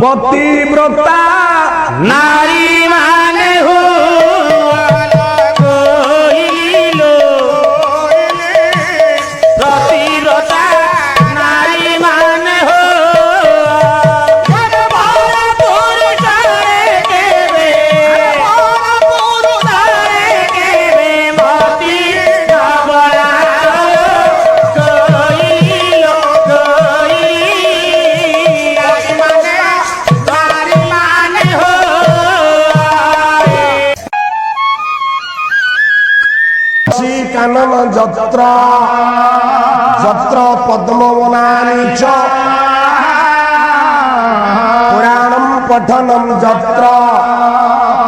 पतिव्रता नारी माने हो प्रतिव्रता नारी माने हो कानन जत्र जत्र पद्मवनानि च पुराणं पठनं जत्र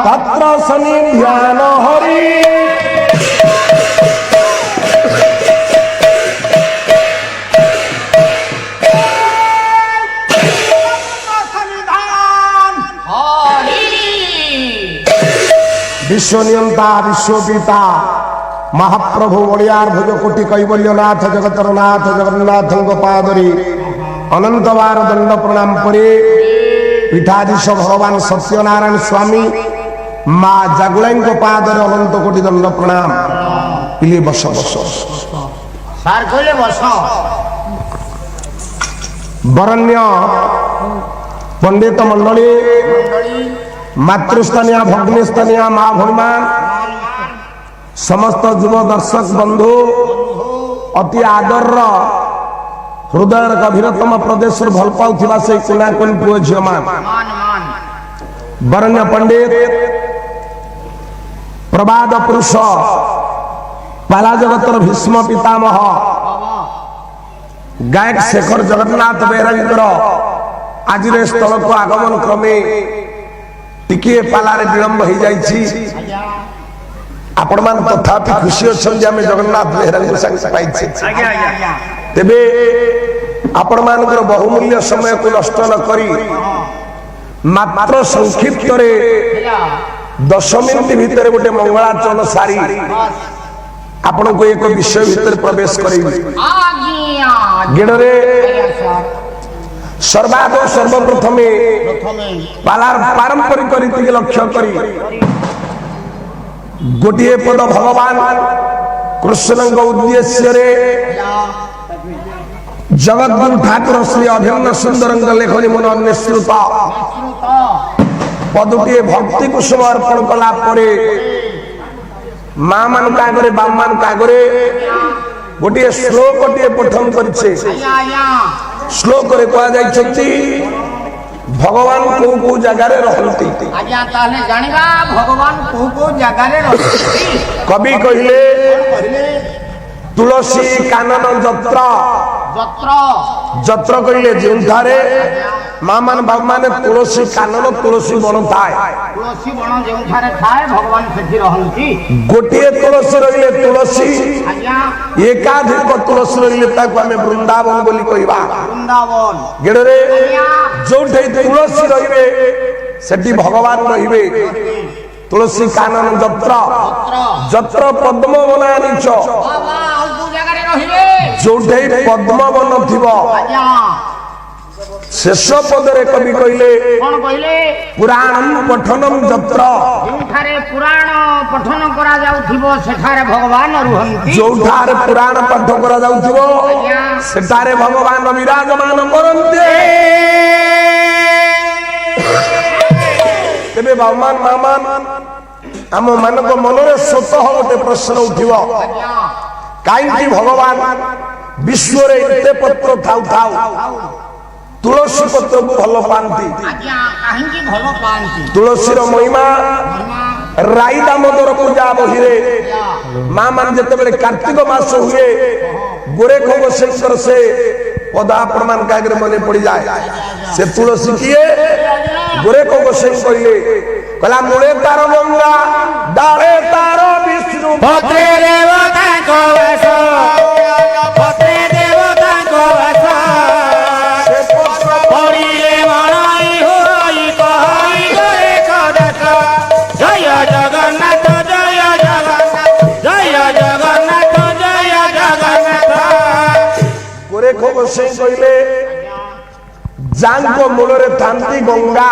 तत्र सन्निध्यान हरि विश्वनियंता विश्वपिता महाप्रभु ओडियार भुजकोटि कैवल्यनाथ जगतर नाथ जगन्नाथ पादरी अनंत बार दंड प्रणाम परे पीठाधीश भगवान सत्यनारायण स्वामी माँ जागुलाई पादर अनंत कोटि दंड प्रणाम पिले बस बस वरण्य पंडित मंडली मातृस्थानीय भग्नीस्थानीय माँ भगवान समस्त युव दर्शक बंधु अति आदर हृदय गभीरतम प्रदेश भल पाउथिबा से कुना कुन पुओ झियो मान वरण्य पंडित प्रवाद पुरुष पाला जगतर भीष्म पितामह गायक शेखर जगन्नाथ बेहरांकर आज स्थल को आगमन क्रमे टिके पालारे विलंब हो जाइछि आपण मान तथापि खुशी अच्छा आम जगन्नाथ बेहरा तेबे आपण मानकर बहुमूल्य समय को नष्ट न करी मात्र संक्षिप्त 10 मिनिट भितर गोटे मंगलाचरण सारी आपण को एक विषय भीतर प्रवेश करी गेड़े सर्वाद सर्वप्रथमे पालार पारंपरिक रीति लक्ष्य करी गोटे पद भगवान कृष्ण उद्देश्य जगद्गुरु ठाकुर श्री अभिन्न सुंदर लेखनी मन निश्रुत पदुटे भक्ति को समर्पण कला माँ मान आगे बाम मान आगे गोटे श्लोक पठन कर श्लोक कहुच्छी भगवान को जगार भगवान को जगार कवि कहले तुलसी कानन जत्र जत्र कहले जोठारे माँ मान बाबू मान तुलसी कानन तुलसी बन थाए भगवान से गोटे तुलसी रही तुलसी एकाधिक तुलसी रही वृंदावन बोली कहवा गेड़े जो तुलसी रे सेठी भगवान रे तुलसी कानन जत्र जत्र पद्म वनानि च जो पद्म वन थी शेष पदरे कवि कहले पुराणम पठनम जत्र पुराण पठन करा जाउथिबो सेठारे भगवान रुहंती जोठारे पुराण पाठ करा जाउथिबो सेठारे भगवान विराजमान करन्ते तेबे भगवान मामान आम मानक मनरे स्वतः गोटे प्रश्न उठिबो काईकि भगवान विश्व रे एते पत्र थाउ थाउ तुलसी पत्र को भल पाती तुलसी महिमा राई दामोदर पूजा बही माँ मान जिते कार्तिक मास हुए गोरेख गोसेश्वर से पदा प्रमाण कागरे मन पड़ जाए से तुलसी किए गोरेख गोसे कहले कहला मूले तार गंगा डाले तार विष्णु भद्रे देवता को जांको मूलरे थांती गंगा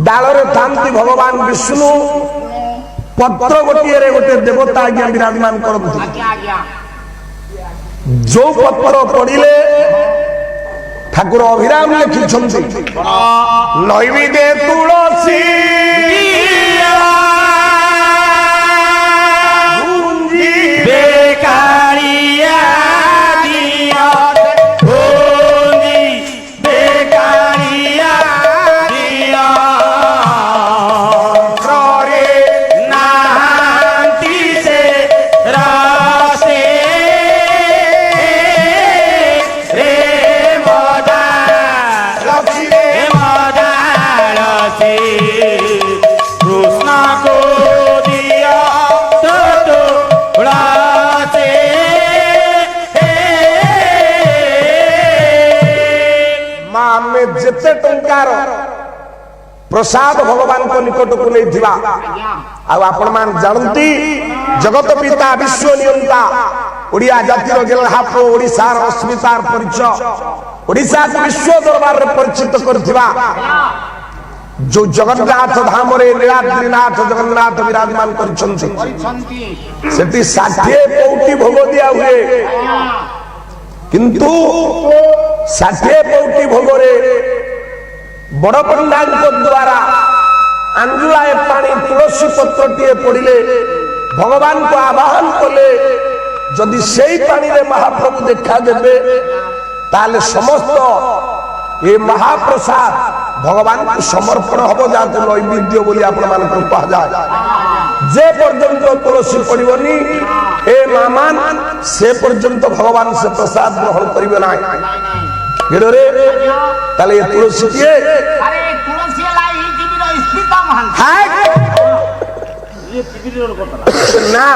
डालरे थांती भगवान विष्णु पत्र गोटे गोटे देवता आज्ञा विराजमान करती आज्ञा आज्ञा जो पत्र पड़िले ठाकुर अभिराम लिखिछन्ति नैविदे तुलसी बेकारिया दिया भूंजी बेकारिया दिया रे नांती से रासे रे मोदा लक्ष्मी रे मोदा रसे कृष्ण को दिया तो उड़ासे माँ में जिते टंकार प्रसाद भगवान को निकट को नहीं थिबा आपण मान जानती जगत पिता विश्व नियंता ओडिया जातिर गेलहाप ओडिसार अस्मितार परिचय ओडिसा को विश्व दरबार रे परिचित करथिबा जो जगन्नाथ धाम रे नीलाद्रीनाथ जगन्नाथ विराजमान करछन्ति सेठी 60 पौटी भोग दिया हुए किंतु 60 पौटी भोग रे बड़ पंडा द्वारा आंजुलाए पानी तुलसी पत्र टीए पड़िले भगवान को आवाहन कले जदि सेई पानी रे महाप्रभु देखा देबे ताले समस्त ये महाप्रसाद भगवान को समर्पण हबो जाते नैवेद्य बोली आपण मान को कहा जाए जे पर्यंत तुलसी पड़िबनी ए मामान से पर्यंत भगवान से प्रसाद ग्रहण करिवे नाही रे ताले ये तुलसी के अरे तुलसी लाई जीविर स्थिता महान हाय ये टीवी रो কথা ना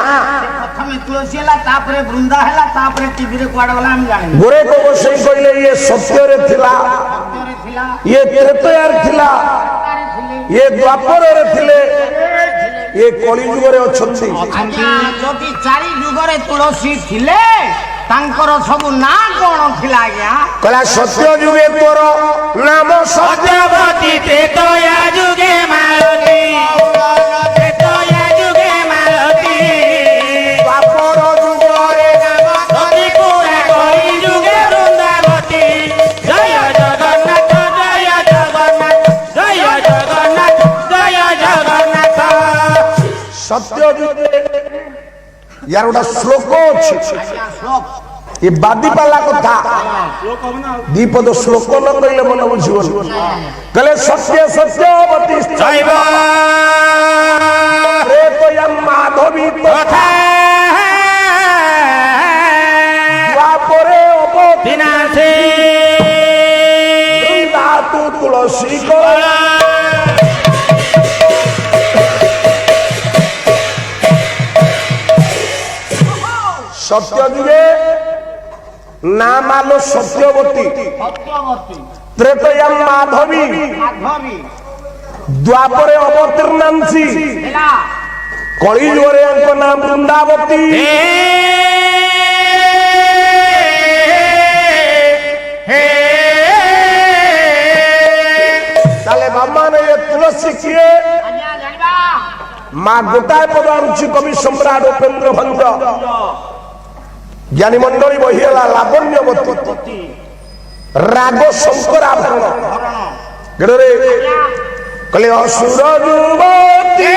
प्रथमे तुलसी ला तापरे वृंदा हैला तापरे टीवी रे कुआड वाला हम जाने गोरे को गोसाई कहले ये सत्य रे थिला भक्तरे थिला ये त्रेतयार थिला तारे थिले ये द्वापर रे थिले ये कलियुग रे अछंती आज्ञा जति चारि जुगरे तुलसी थिले तांकर सब ना कोन थिला आज्ञा कला सत्य जुगे तोर नाम सत्यवती त्रेतया जुगे मालती त्रेतया जुगे मालती द्वापर जुगरे नाम धरि पुरा कली जुगे वृंदावती जय जगन्नाथ जय जगन्नाथ जय जगन्नाथ जय जगन्नाथ सत्य जुगे यार गोटा श्लोक अछि ये बादीपाला कथा दीपद श्लोक न कहले मन बुझिबन कहले सत्य सत्यवती जैव त्रेतयं माधवी तथा द्वापरे अवति विनाशे वृंदातु तुलसी को सत्य जुगे नाम आलो सत्यवती सत्यवती त्रेतयं माधवी माधवी द्वापरे अवतीर्णांसी हेला कलियुगरे अंक नाम वृंदावती ताले बाबा ने ये तुलसी किए आज्ञा जानिबा माँ गोटाए पद आनुची कवि सम्राट उपेन्द्र भंज ज्ञानी मंडली बहिला लावण्यवती राग शंकराभरण गड़े कले असुर युवती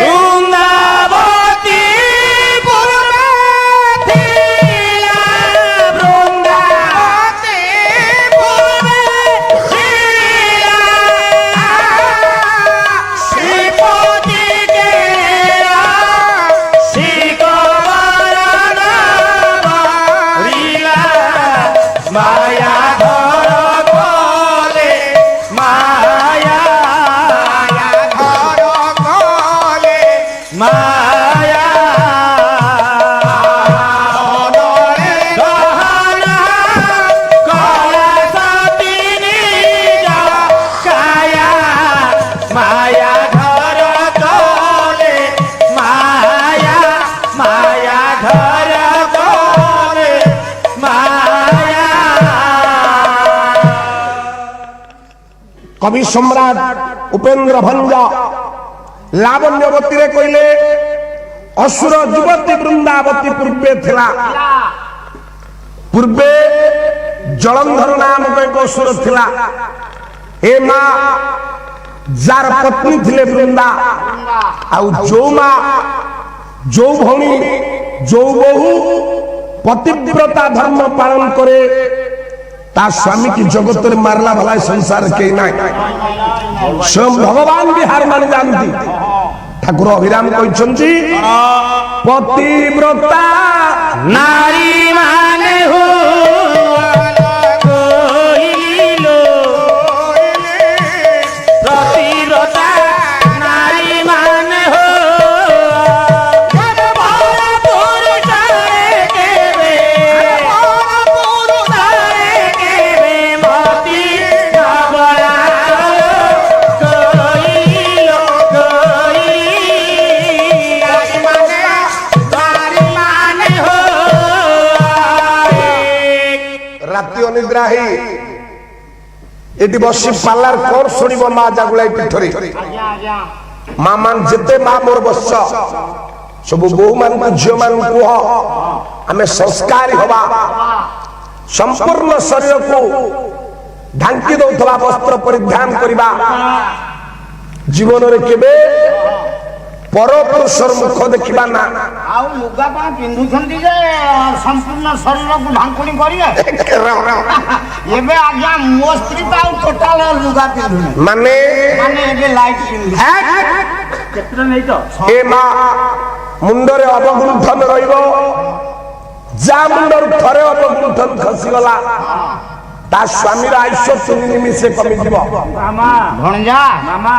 वृंदावती पूर्वे थिला वृंदावती पूर्वे थिला श्रीपति केरा श्रीकवरण रीला माया धर खोले माया कवि सम्राट उपेन्द्र भंज लावण्यवती रे कहले असुर युवती वृंदावती पूर्वे थिला पूर्वे जलंधर नाम एक असुर थिला ए मां जार पत्नी थिले वृंदा आउ जो मां जो भणी जो बहु पतिव्रता धर्म पालन करे ता स्वामी की जगत रे मारला भला संसार के ना स्वयं भगवान भी हार मान जानती ठाकुर अभिराम कहछंती पतिव्रता नारी माने हो एटी बसी पार्लर कोन सुनिबो मा जागुलाई पिठरे मा मान जेते मा मोर बस सब बहु मान को झियो मान को हमें संस्कारी होबा संपूर्ण शरीर को ढांकी दउथला वस्त्र परिधान करिबा जीवन रे केबे पर पुरुषर मुख देखिबा ना आउ लुगा पा पिंधुछंती जे संपूर्ण शरीर को ढांकुणी करिए एबे आज्ञा मो स्त्री ता टोटल लुगा पिंधुनी माने एबे लाइट पिंधु केतरा नै तो ए मा मुंडरे अवगुंठन रहिबो जा मुंडर थरे अवगुंठन खसी गला ता स्वामी रा आयुष्य 3 निमिषे कमी दिबो मामा भणजा मामा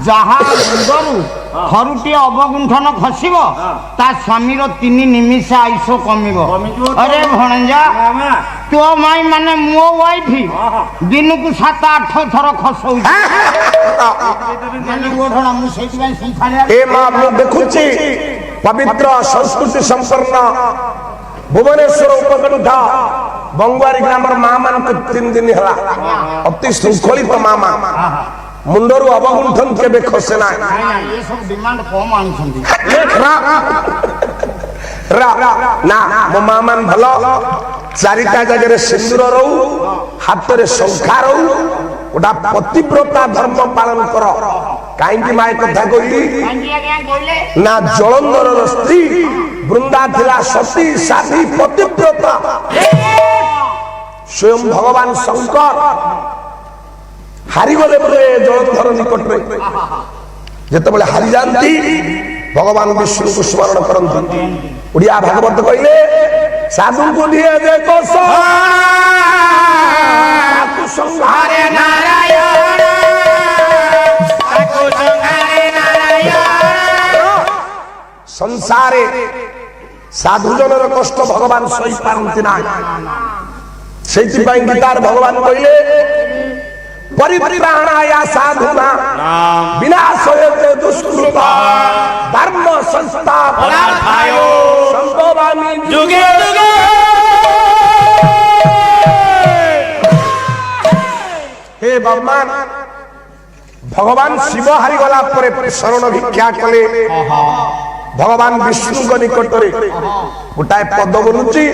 जहा मुंडरु खरुटी अवगुंठन खसिबो ता स्वामी रो 3 निमिष आयुष्य कमिबो अरे भणजा मामा तो माई माने मो वाइफी दिन को 7-8 थर खसौ माने गोठना मु सेति बाई सिखाले ए मा मु देखुची पवित्र संस्कृति संपन्न भुवनेश्वर उपकंठ बंगवारी ग्रामर मामान को 3 दिन हला अति शृंखलित मामा मुंडरु अवगुंठन केबे खसे ना ये सब डिमांड कम आनी छंदी ना मो मामान भलो चारिटा जगह रे सिंदूर रहू हाथ रे शंखा रहू ओडा पतिव्रता धर्म पालन करो काईकी माय कथा कहली ना जलंधर स्त्री वृंदा थिला सती साधी पतिव्रता स्वयं भगवान शंकर हारी गले बोले जलंधर निकट रे जेते बोले हारी जानती भगवान विष्णु को स्मरण करंती उड़िया भागवत कहले साधु को दिए देखो संहारे नारायण ताको संहारे नारायण संसारे साधु जनर कष्ट भगवान सही पारंती ना सेति पई गीतार भगवान कहले परित्राणाय साधुना विनाश होते दुष्कृता धर्म संस्थापनार्थाय संभवामि जुगे जुगे हे भगवान भगवान शिव हारी गला परे शरण भिक्षा कले भगवान विष्णु को निकट रे गोटाए पद बोलुची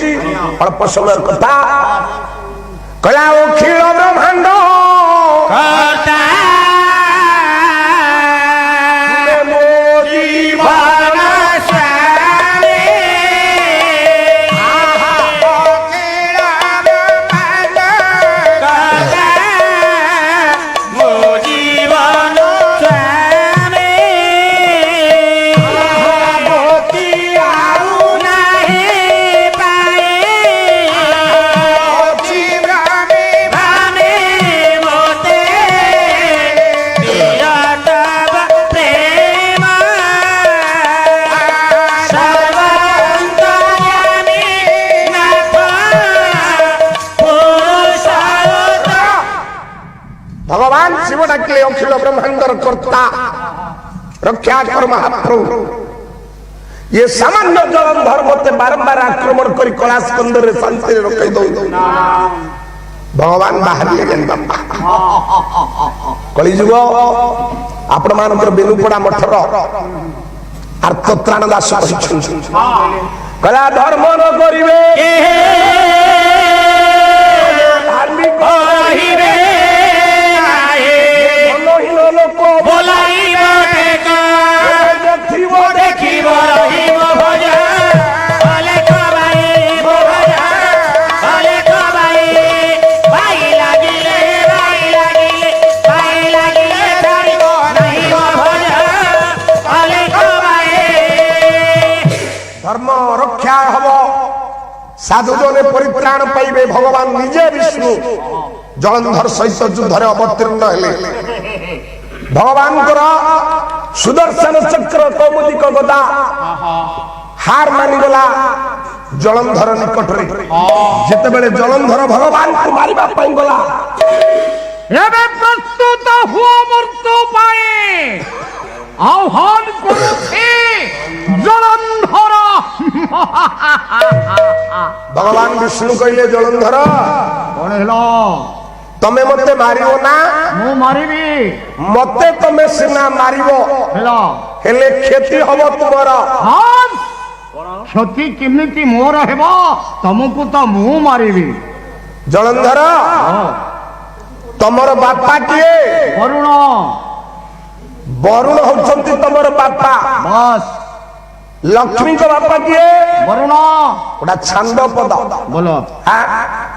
अल्प समय कथा कला अखिल ब्रह्मांड करता मोदी भाना स्वामी अखिल ब्रह्मांड करता मोदी भाना स्वामी मोती आउ नहीं पाए भगवान शिव डाकले अखिल ब्रह्मांडर कर्ता रक्षा कर महाप्रभु ये सामान्य जलंधर मते बारंबार आक्रमण करी कलास्कंद रे शांति रखै दो भगवान बाहर कलिजुग आपण मानकर बेनुपड़ा मठर आर्तत्राण दास कला धर्म न करिवे धार्मिक धनहीन लोक देखिब धर्म रक्षा हब साधु जने परित्राण पाइबे भगवान निजे विष्णु जलंधर सहित युद्ध अवतीर्ण हेले भगवान सुदर्शन चक्र कौमुदिक गदा हार मानिगला जलंधर निकट रे जेतेबेले जलंधर भगवान को मारिबा पई गला एबे प्रस्तुत हुआ मृत्यु पाए आह्वान करुछि जलंधर भगवान विष्णु कहले जलंधर कौन हेलो तमे मते मारियो ना मु मारिबी मते तमे सिना मारिबो हेलो हेले खेती हबो तुमर हां क्षति केमिति मोर हेबो तुमको तो मु मारिबी जलंधर तमर बापा किए वरुण वरुण होचंती तमर बापा बस लक्ष्मी को बापा किए वरुण गोटा छांद पद बोलो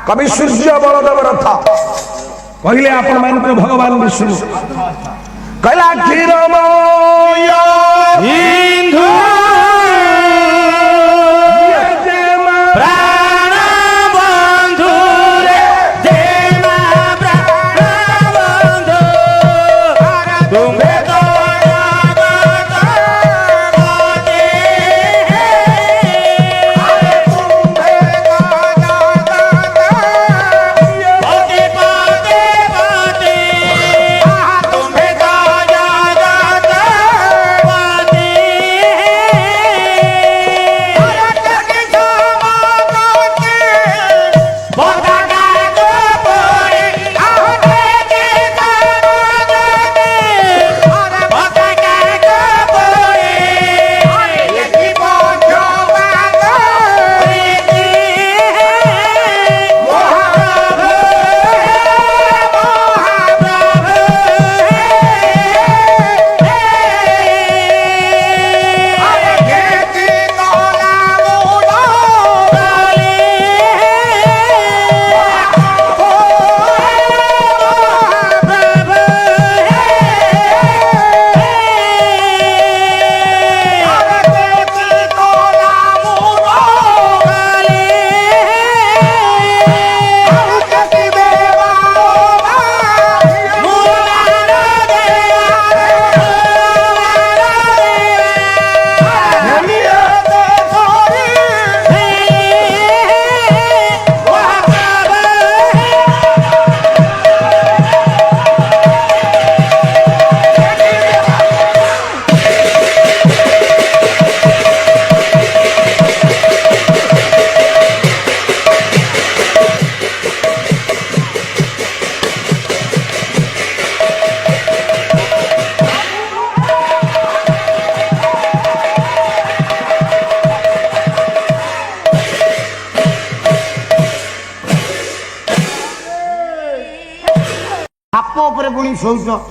कवि सूर्य बलदेव रथ कहले आपण मान को भगवान विष्णु कहला क्षीरमय सिंधु प्राण बंधु रे देवा प्राण बंधु तुम्हे तो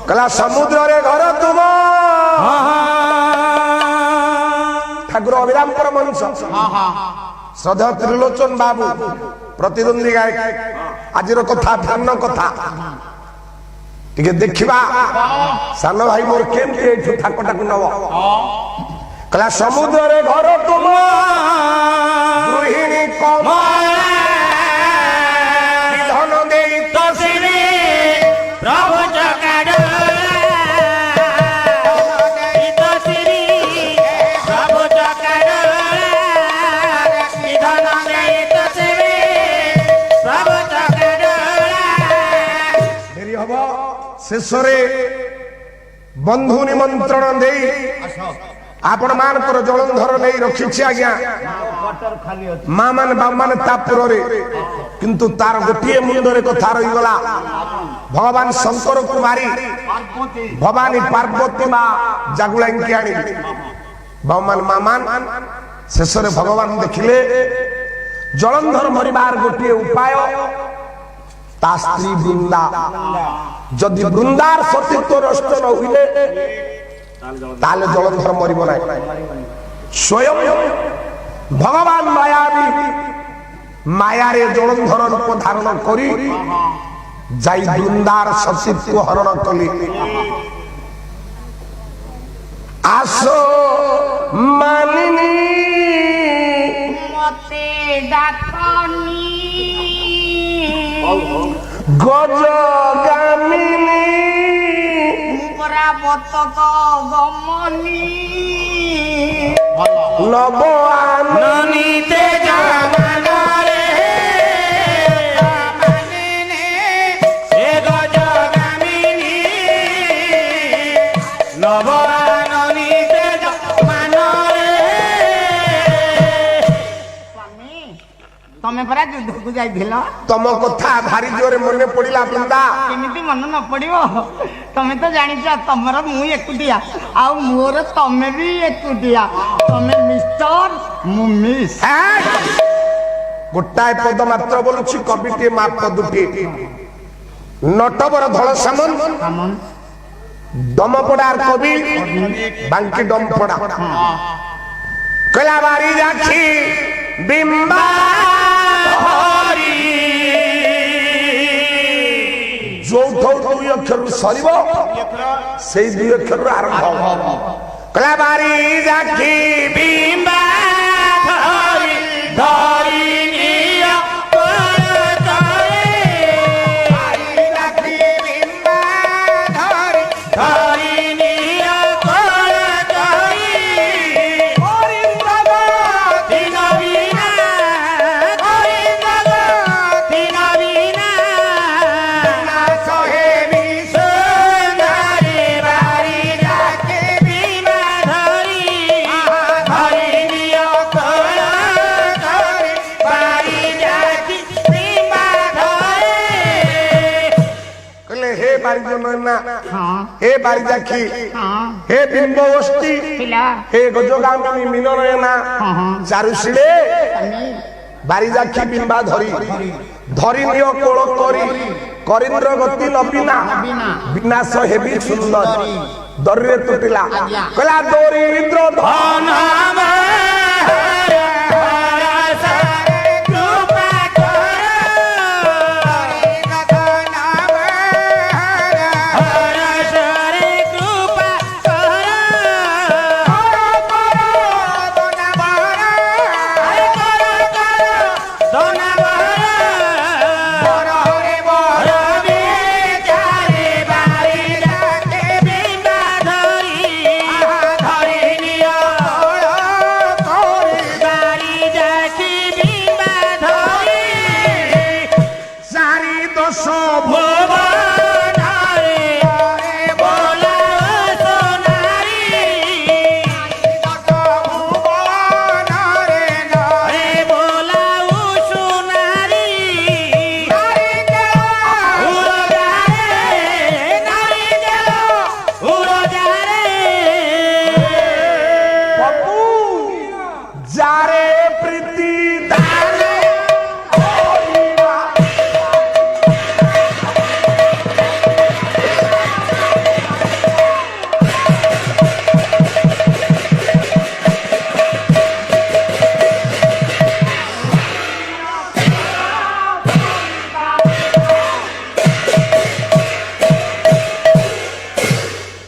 कला समुद्र रे घर तुम ठाकुर अभिराम परमहंस श्रद्धा त्रिलोचन बाबू प्रतिद्वंदी गायक आज कथा ध्यान कथा टिके देखिबा सान भाई मोर केमती ठाकुर नब कला समुद्र रे घर तुम गृहिणी कम शेष बंधु निमंत्रण दे आपण मानकर जलंधर नहीं रखिछि आज्ञा माँ मान बाप मान तापुरे किंतु तार गोटे मुंडरे कथा रही गला भगवान शंकर कुमारी भवानी पार्वती माँ जागुला आनी बामान मामान शेष भगवान देखिले जलंधर मरिबार गोटे उपाय ता स्त्री वृंदा जदि वृंदार सतीत्व नष्ट न हुए ताले जलंधर मरिब ना स्वयं भगवान मायावी मायारे जलंधर रूप धारण करी जाई वृंदार सतीत्व हरण कली आसो मानिनी मते डाकनी गजगामिनी परावत तो गमनी नव आननीते जागना रे माने हे गजगामिनी नव आननीते जागना रे स्वामी तमे परा युद्ध को जाइथिल तम कथा भारी जोरे मने पड़िला बृंदा केमिति मन न पड़िबो तमे तो जानिछ तमरा मु एकुटिया आ मोर तमे भी एकुटिया तमे मिस्टर मु मिस गोटाए पद मात्र बोलुछि कविटे माप दुटी नटवर धळ सामन हमन दमपड़ार कवि बांकी डमपड़ा कलाबारी राखी बिंबा जो दुई अक्षर सरिब से दुई अक्षर आरंभ हो कलाबारी राखी बिंबा हे बारी जाखी हे बिंबवस्ती हे गजगामिनी मिननयना चारुशिले बारी जाखी बिंबा धरी धरी नियो कोळ करी करिंद्र गति नबिना विनाश हेबी सुंदर दरिरे तुटिला कला दरिद्र धन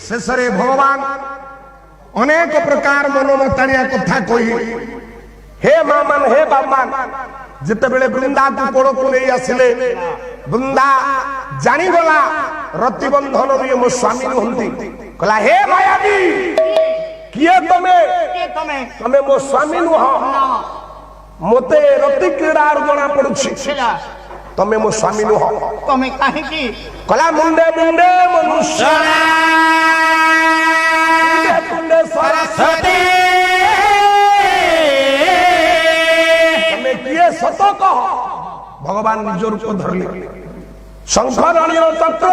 शेषरे भगवान अनेक प्रकार मनोमताणिया कथा कही हे मामान हे बामान जिते बेले वृंदा को कोड़ को नहीं आसिले वृंदा जानी गला रतिबंधन भी मो स्वामी नुहंती कहला हे मायावी किए तमे तमे मो स्वामी नुह मोते रति क्रीड़ा जना पड़ुछि तमे मो स्वामी नुह तमे काहे की कहला मुंडे मुंडे मनुष्य ସରସ୍ୱତୀ ତମେ କିଏ ସତ କହ। ଭଗବାନ ନିଜ ରୂପ ଧରିଲେ ଶଙ୍ଖ ରଣୀୟ ଚକ୍ର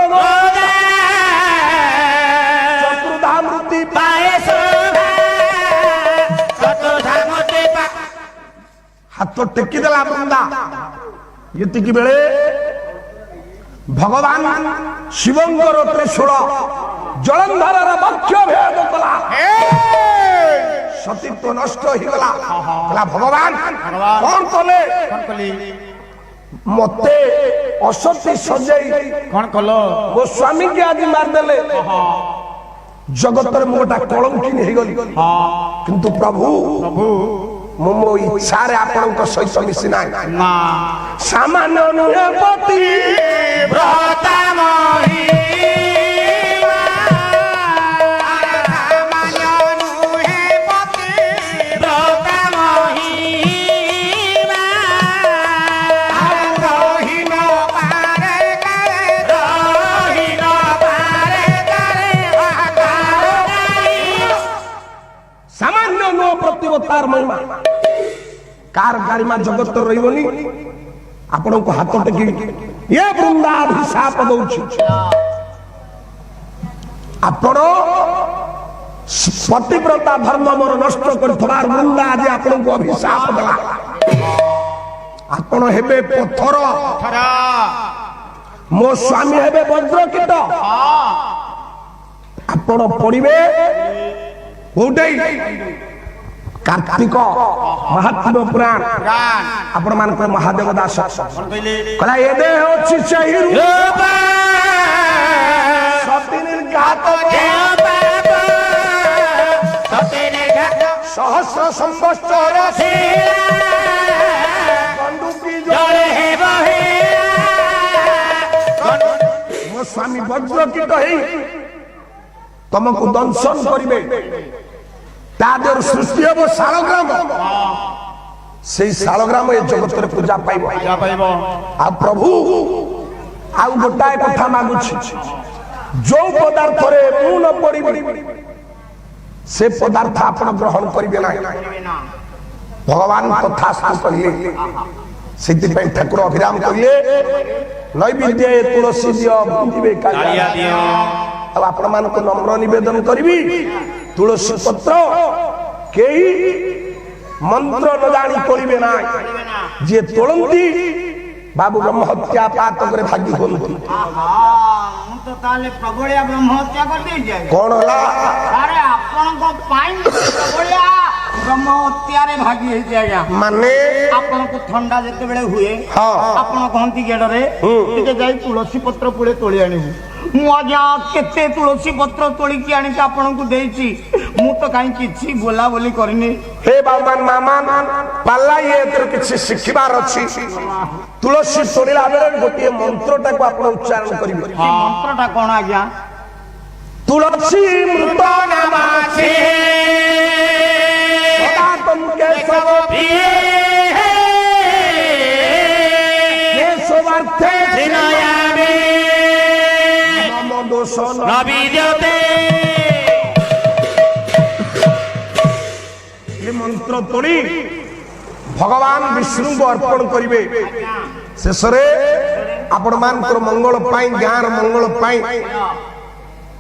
ଚତୁର୍ଧାମୂର୍ତ୍ତି ହାତ ଟେକି ଦେଲା ବୃନ୍ଦା। ଏତିକି ବେଳେ ଭଗବାନ ଶିବଙ୍କର ତ୍ରିଶୂଳ ଜଳନ୍ଧରର ବକ୍ଷ ଭେଦ କଲା। ସତୀତ୍ୱ ନଷ୍ଟ ହେଇଗଲା। ଭଗବାନ କଣ କଲେ? ମତେ ଅସତୀ ସଜେଇ କଣ କଲ? ମୋ ସ୍ୱାମୀକି ଆଜି ମାରିଦେଲେ। ଜଗତରେ ମୁଁ ଗୋଟା କଳଙ୍କିନୀ ହେଇଗଲି। କିନ୍ତୁ ପ୍ରଭୁ ମୁଁ ମୋ ଇଚ୍ଛାରେ ଆପଣଙ୍କ ସହିତ ମିଶି ନାହିଁ। ସାମାନ୍ୟ ନୁହେଁ ପତି ବ୍ରତା ତାର ମହିମା କାର ଗାରିମା ଜଗତ ରହିବନି। ଆପଣଙ୍କୁ ହାତ ଟେକି ଏ ବୃନ୍ଦାଭିଶାପ ଦଉଛି। ଆପଣ ପତିବ୍ରତା ଧର୍ମ ମୋର ନଷ୍ଟ କରିଥିବା ବୃନ୍ଦା ଆଜି ଆପଣଙ୍କୁ ଅଭିଶାପ ଦେଲା। ଆପଣ ହେବେ ପଥର, ମୋ ସ୍ୱାମୀ ହେବେ ବଜ୍ରକୀଟ। ଆପଣ ପଡିବେ କୋଉଠି? कार्तिक महात्म पुराण आपण मान को महादेव दास कहला ए देह अछि सही रूप सतीन घात सतीन घात सहस्र संवत्सर से बंदूकी जले हे बहे मो स्वामी वज्र की कहि तुमको दंशन करिवे। तादेर सृष्टि हम शालग्राम से शालग्राम ए जगत रे पूजा पाइबो। आ प्रभु आ गोटाए कथा मागुछि जो पदार्थ रे मु न पड़िबी से पदार्थ आपण ग्रहण करिवे ना। भगवान कथा कहिए सेति पे ठाकुर अभिराम कहिए नैवेद्य तुलसी दियो भूतिबे कालिया दियो। अब आपण मान को नम्र निवेदन करबी तुलसी पत्र केही मंत्र न जानी तोड़िबे ना। जे तोड़ंती बाबू ब्रह्म हत्या पात करे भागी होंती। तो ताले प्रबलिया ब्रह्म हत्या कर दे जाय कोन होला? अरे आपण को पाइन प्रबलिया ब्रह्म हत्या रे भागी हे जाय माने आपण को ठंडा जते बेले हुए। हां आपण कहंती गेडरे टिके जाई तुलसी पत्र पुळे तोळी आनिबु। मु आज्ञा केते तुलसी पत्र तोळी की आनी आपण को देइची। मु तो काई किछि बोला बोली करनी। हे बाबा मामा पाला ये तर किछि शिखिबार अछि। तुलसी तोड़िला बेले गोटे मंत्रटा को आपण उच्चारण करिवे। मंत्रटा कोन आज्ञा? तुलसी मृत नामासी सदा तुम के सब प्रिय ये सुवर्थे दिनयामि नमो दोषन नविद्यते। ये मंत्र तोड़ी भगवान विष्णु को अर्पण करिवे। शेषरे आपण मानकर मंगल पाई गाँर मंगल पाई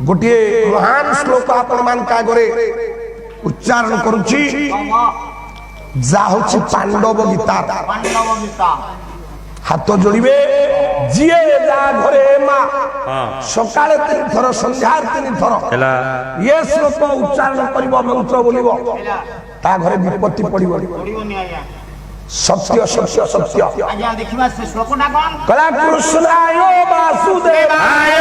गोटे महान श्लोक आपण मान का गरे उच्चारण करूची जा होची पांडव गीता। हाथ जोड़िबे जिए जा घरे मा सकाळे 3 थर संध्या 3 थर ये श्लोक उच्चारण करिवो मंत्र बोलिवो ता घरे विपत्ति पड़िबो। सत्य सत्य सत्य आज्ञा देखिबा से श्लोकटा कोन? कला कृष्णाय वासुदेवाय